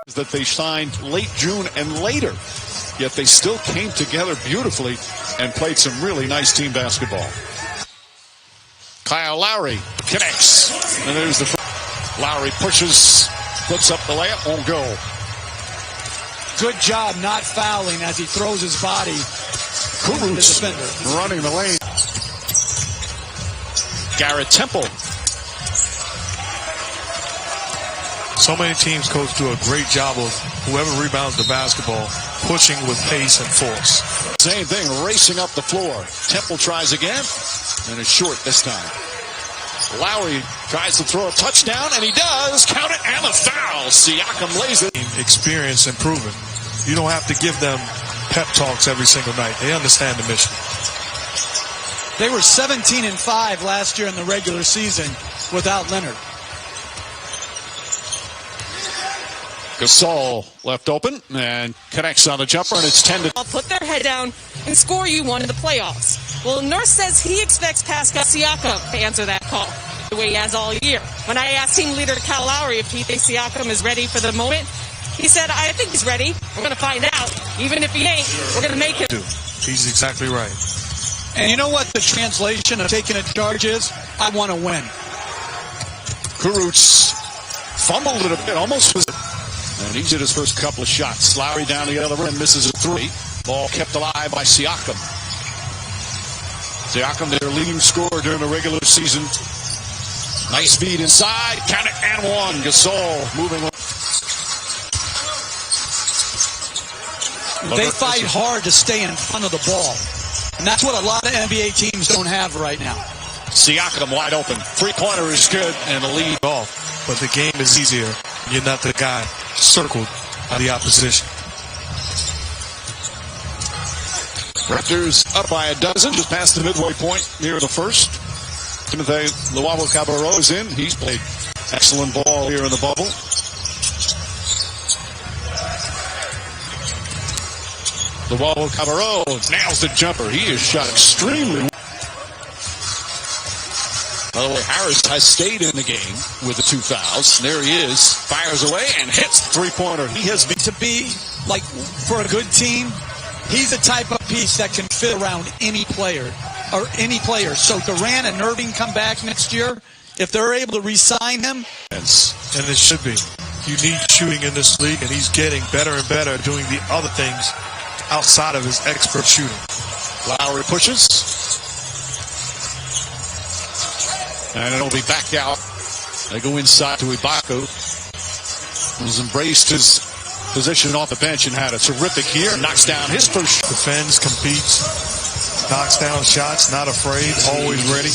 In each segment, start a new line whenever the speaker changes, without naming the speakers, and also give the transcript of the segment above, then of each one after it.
that they signed late June and later, yet they still came together beautifully and played some really nice team basketball. Kyle Lowry connects, and there's the Lowry pushes, puts up the layup, won't go.
Good job not fouling as he throws his body.
Kurucs running the lane. Garrett Temple.
So many teams, coach, do a great job of whoever rebounds the basketball, pushing with pace and force.
Same thing, racing up the floor. Temple tries again, and it's short this time. Lowry tries to throw a touchdown, and he does. Count it, and a foul. Siakam lays it.
Experience and proven. You don't have to give them pep talks every single night. They understand the mission.
They were 17-5 last year in the regular season without Leonard.
Gasol left open and connects on the jumper, and it's 10 to...
I'll put their head down and score you one in the playoffs. Well, Nurse says he expects Pascal Siakam to answer that call the way he has all year. When I asked team leader Kyle Lowry if he thinks Siakam is ready for the moment, he said, I think he's ready. We're going to find out. Even if he ain't, we're going to make him.
He's exactly right.
And you know what the translation of taking a charge is? I want to win.
Kurucs fumbled it a bit, almost was... And he's hit his first couple of shots. Lowry down the other end, misses a three. Ball kept alive by Siakam. Siakam, their leading scorer during the regular season. Nice feed inside. Count it and one. Gasol moving on.
They fight hard to stay in front of the ball. And that's what a lot of NBA teams don't have right now.
Siakam wide open. Three-pointer is good and a lead
off. But the game is easier. You're not the guy circled by the opposition.
Raptors up by a dozen, just past the midway point near the first. Timothy Luwawu-Cabarrot is in. He's played excellent ball here in the bubble. Luwawu-Cabarrot nails the jumper. He is shot extremely well. By the way, Harris has stayed in the game with the two fouls. There he is, fires away and hits the three-pointer. He has been
to be, like, for a good team, he's the type of piece that can fit around any player. So Durant and Irving come back next year. If they're able to re-sign him.
And it should be. You need shooting in this league, and he's getting better and better doing the other things outside of his expert shooting.
Lowry pushes. And it'll be back out. They go inside to Ibaka, who's embraced his position off the bench and had a terrific year. Knocks down his first.
Defends, competes, knocks down shots, not afraid, always ready.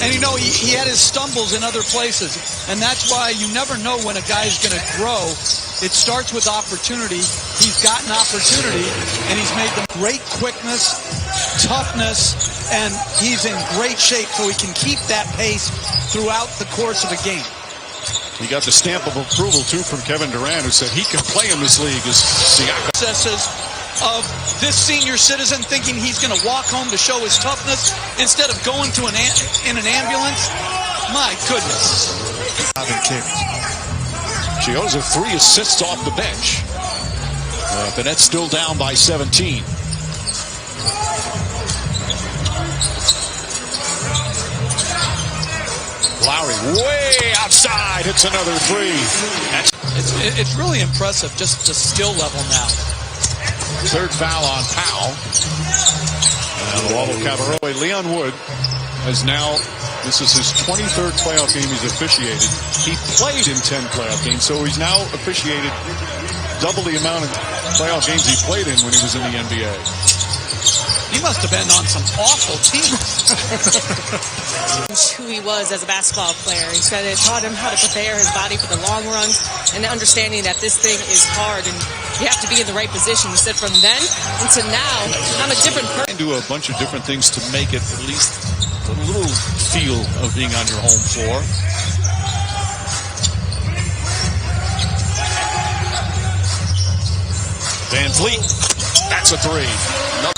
And you know, he had his stumbles in other places. And that's why you never know when a guy's going to grow. It starts with opportunity. He's gotten opportunity, and he's made them great quickness, toughness, and he's in great shape so he can keep that pace throughout the course of a game.
He got the stamp of approval, too, from Kevin Durant, who said he can play in this league as Siakam.
Processes of this senior citizen thinking he's going to walk home to show his toughness instead of going to in an ambulance. My goodness.
Chioza 3 assists off the bench. The Nets still down by 17. Lowry way outside, hits another three.
It's really impressive, just the skill level now.
Third foul on Powell. And Luwawu-Cabarrot. Leon Wood has now, this is his 23rd playoff game he's officiated. He played in 10 playoff games, so he's now officiated double the amount of playoff games he played in when he was in the NBA.
He must have been on some awful teams.
Who he was as a basketball player. He said it taught him how to prepare his body for the long run and understanding that this thing is hard and you have to be in the right position. He said from then until now, I'm a different person.
Do a bunch of different things to make it at least a little feel of being on your home floor. Van Vliet, that's a three. No.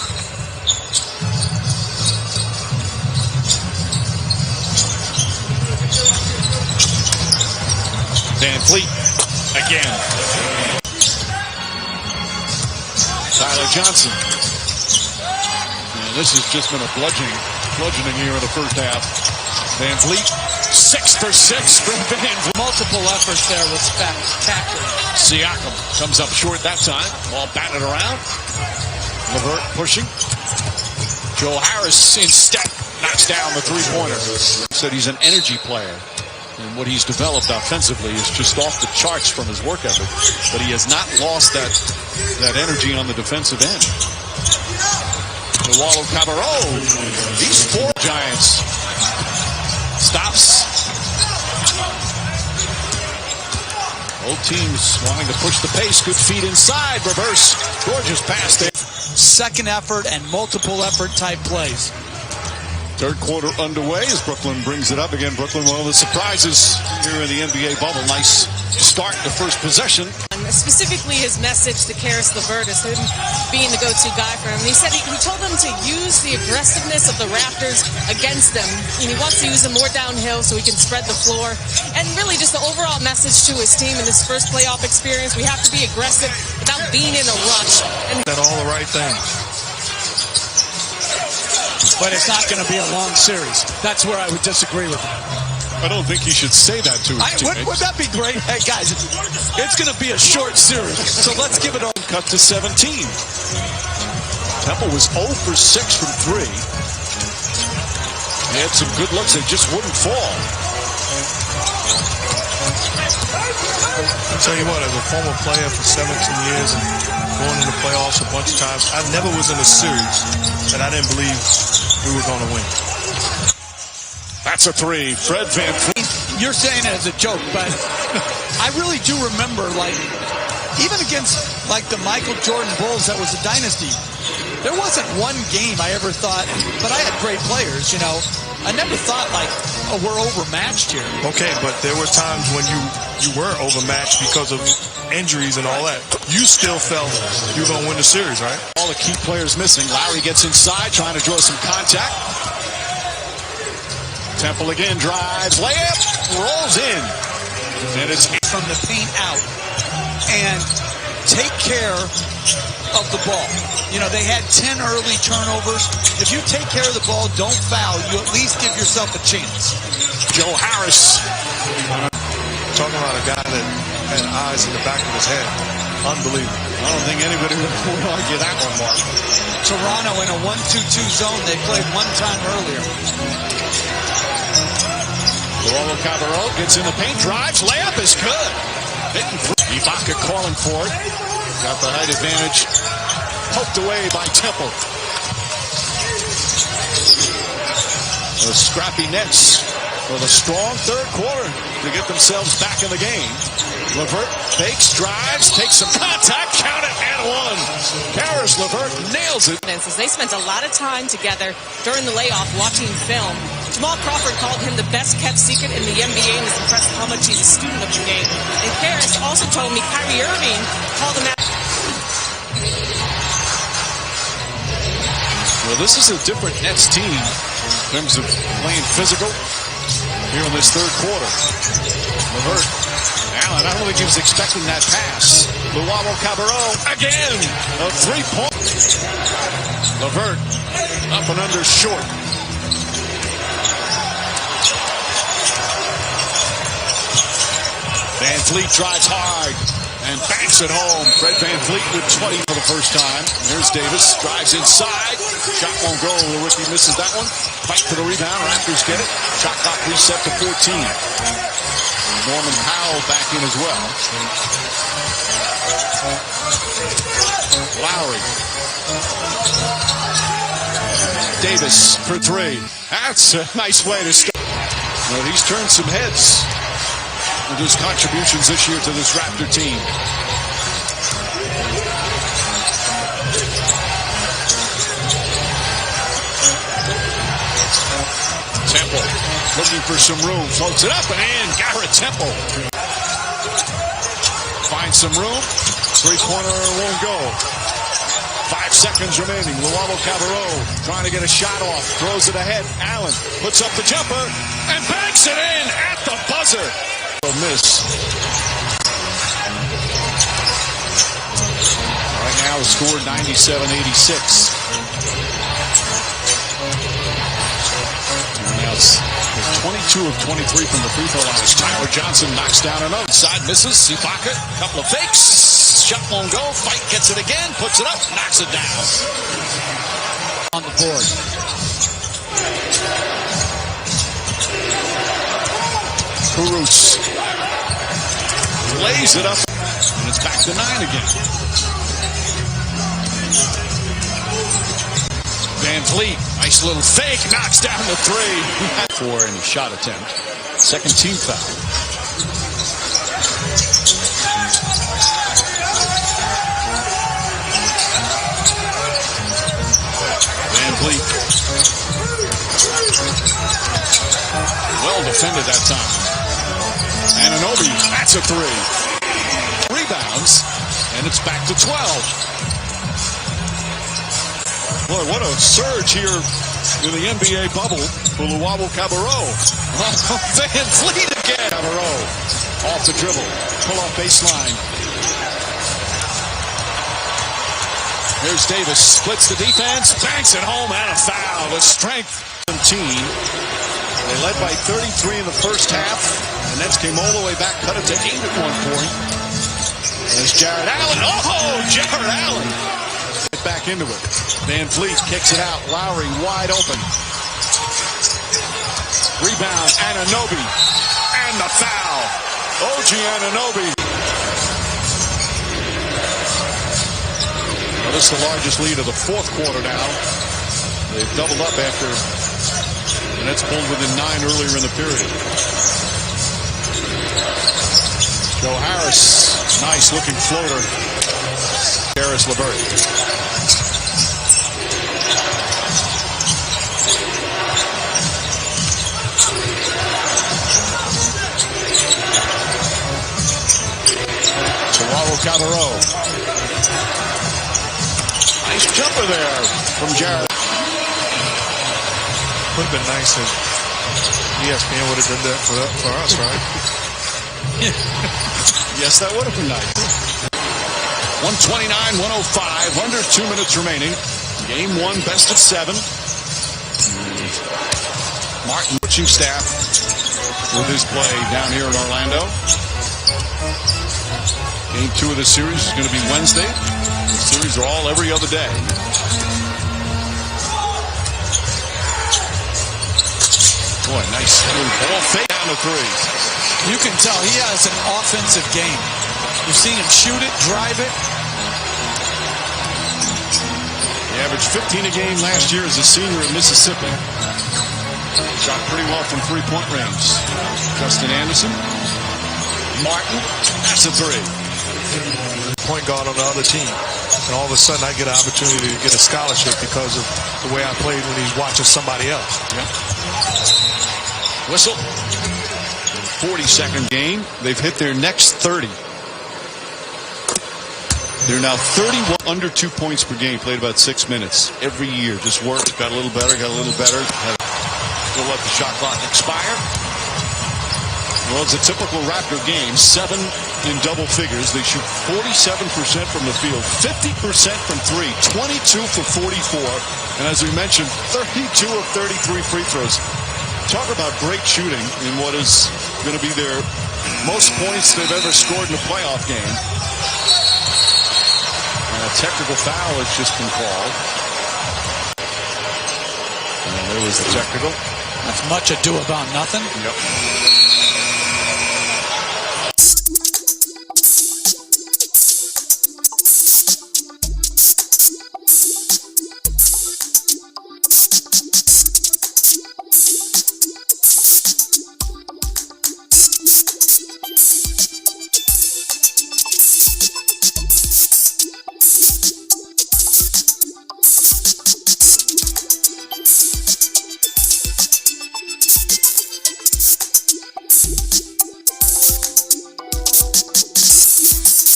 Van Vliet again. Tyler Johnson. And this has just been a bludgeoning here in the first half. Van Vliet, 6 for 6 from Van Vliet.
Multiple efforts there was spectacular.
Siakam comes up short that time. Ball batted around. LeVert pushing. Joe Harris in step knocks down the three-pointer. Said he's an energy player. And what he's developed offensively is just off the charts from his work ethic. But he has not lost that energy on the defensive end. Lualo Cabarro. These four Giants. Stops. Both teams wanting to push the pace. Good feet inside. Reverse. Gorgeous pass there.
Second effort and multiple effort type plays.
Third quarter underway as Brooklyn brings it up again. Brooklyn, one of the surprises here in the NBA bubble. Nice start, the first possession.
Specifically, his message to Karis LeVert is him being the go-to guy for him. And he said he told them to use the aggressiveness of the Raptors against them. And he wants to use them more downhill so he can spread the floor. And really just the overall message to his team in this first playoff experience. We have to be aggressive without being in a rush. And
Said all the right things.
But it's not going to be a long series. That's where I would disagree with him.
I don't think he should say that to his teammates.
Would that be great? Hey, guys, it's going to be a short series, so let's give it a
cut to 17. Temple was 0 for 6 from 3. He had some good looks that just wouldn't fall.
I'll tell you what, as a former player for 17 years and going in the playoffs a bunch of times, I never was in a series that I didn't believe we were going to win.
That's a three. Fred VanVleet.
You're saying it as a joke, but I really do remember, like, even against, like, the Michael Jordan Bulls that was a dynasty, there wasn't one game I ever thought, but I had great players, you know. I never thought, like, oh, we're overmatched here.
Okay, but there were times when you were overmatched because of injuries and all that. You still felt you were going to win the series, right?
All the key players missing. Lowry gets inside, trying to draw some contact. Temple again drives, layup, rolls in. And it's
from the paint out and take care of the ball. You know, they had 10 early turnovers. If you take care of the ball, don't foul, you at least give yourself a chance.
Joe Harris.
Talking about a guy that had eyes in the back of his head. Unbelievable.
I don't think anybody would argue that one, Mark.
Toronto in a 1-2-2 zone. They played one time earlier.
Lualo Cabarro gets in the paint, drives, layup is good. Hitting through. Ibaka calling for it. Got the height advantage. Poked away by Temple. The scrappy Nets with a strong third quarter to get themselves back in the game. LeVert fakes, drives, takes some contact, count it, and one. Karis LeVert nails it.
they spent a lot of time together during the layoff watching film. Jamal Crawford called him the best-kept secret in the NBA and is impressed how much he's a student of the game. And Karis also told me Kyrie Irving called him out.
Well, this is a different Nets team in terms of playing physical here in this third quarter. LeVert. Allen, I don't think he was expecting that pass. Lualo Cabarro again. A three-point. LeVert up and under short. VanVleet drives hard and banks it home. Fred VanVleet with 20 for the first time. There's Davis, drives inside. Shot won't go. The rookie misses that one. Fight for the rebound. Raptors get it. Shot clock reset to 14. Norman Powell back in as well. Lowry. Davis for three. That's a nice way to start. Well, he's turned some heads with his contributions this year to this Raptor team. Temple looking for some room, floats it up and in. Garrett Temple finds some room. Three-pointer won't go. 5 seconds remaining. Lualo Cabarro trying to get a shot off. Throws it ahead. Allen puts up the jumper and banks it in at the buzzer. Miss. outscored 97-86. Now it's 22 of 23 from the free throw line. Tyler Johnson knocks down another side, misses. Ibaka, couple of fakes. Shot won't go. Fight gets it again. Puts it up. Knocks it down.
On the board.
Caruso lays it up. And it's back to 9 again. Van Vliet, nice little fake, knocks down the 3. For any shot attempt. Second team foul. Van Vliet. Well defended that time. Anunoby, that's a 3. Rebounds, and it's back to 12. Boy, what a surge here in the NBA bubble for Luau Cabarro. Van Vliet again. Cabarro off the dribble. Pull off baseline. Here's Davis. Splits the defense. Banks it home and a foul. The strength 17. They led by 33 in the first half. The Nets came all the way back. Cut it to 8 at one point. There's Jared Allen. Oh, Jared Allen. Back into it. Van Vliet kicks it out. Lowry wide open. Rebound, Anunoby. And the foul. OG Anunoby. Well, this is the largest lead of the fourth quarter now. They've doubled up after the Nets pulled within 9 earlier in the period. Joe Harris. Nice looking floater. Harris LeVert. Cabarro. Nice jumper there from Jared.
Would have been nice if ESPN would have done that for us, right?
Yes, that would have been nice. 129-105, under 2 minutes remaining. Game 1, best of 7. Martin coaching staff with his play down here in Orlando. Game 2 of this series is going to be Wednesday. The series are all every other day. Boy, nice little ball fake down to 3.
You can tell he has an offensive game. You've seen him shoot it, drive it.
He averaged 15 a game last year as a senior at Mississippi. Shot pretty well from three-point range. Justin Anderson. Martin, that's a 3.
Point guard on the other team. And all of a sudden I get an opportunity to get a scholarship because of the way I played when he's watching somebody else.
Yep. Whistle. 40-second game. They've hit their next 30. They're now 31 under 2 points per game. Played about 6 minutes every year. Just worked. Got a little better. Got a little better. We'll let the shot clock expire. Well, it's a typical Raptor game. 7 in double figures. They shoot 47% from the field, 50% from 3, 22 for 44. And as we mentioned, 32 of 33 free throws. Talk about great shooting in what is going to be their most points they've ever scored in a playoff game. And a technical foul has just been called. And there was the technical.
That's much ado about nothing.
Yep.